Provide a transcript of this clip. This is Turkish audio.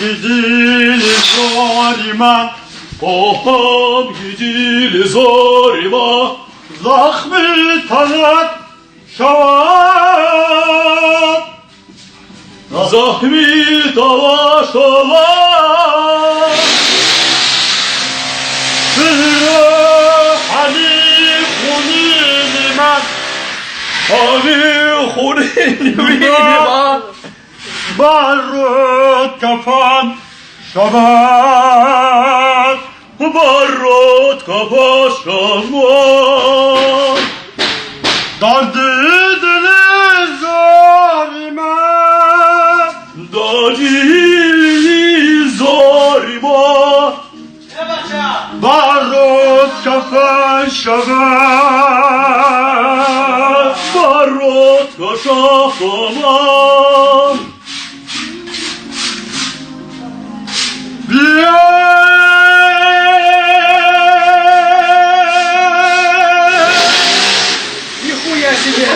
видели зорима, Oham gidili zorima, Zahmi tanat şavat, Zahmi talaş olar, Sırrı Halif Hunilimen, Halif Hunilimen, Barut kafan şavat, Barut kafa şavat, Dardı dili zorime, Dali zorima, Barut kafan şavat, Barut kafa şavat, Нихуя себе!